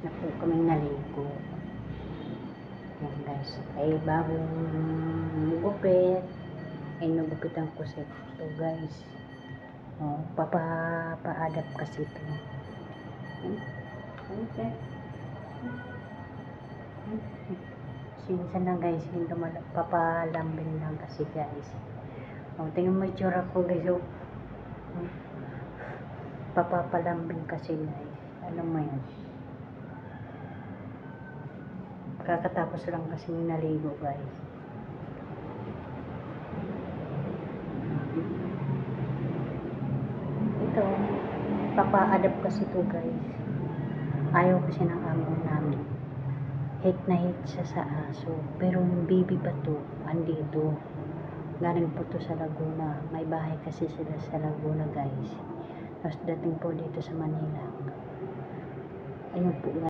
na po kaming naligo. Yan guys, ay bagong gupit. Ay nagupitan ko sa ito guys. Pa-adapt kasi ito. Okay. Sinsan na guys, hindi papalambing lang kasi guys. Tingnan mo yung tsura ko guys. Papapalambing kasi guys. Ano mo yan? Kakatapos lang kasi naligo guys. Ito, papa-adapt kasi ito guys. Ayaw kasi ng amo namin. Hate na hate siya sa aso. Pero yung baby pa to, andito. Galing po to sa Laguna. May bahay kasi sila sa Laguna guys. Tapos dating po dito sa Manila. Ayun po guys.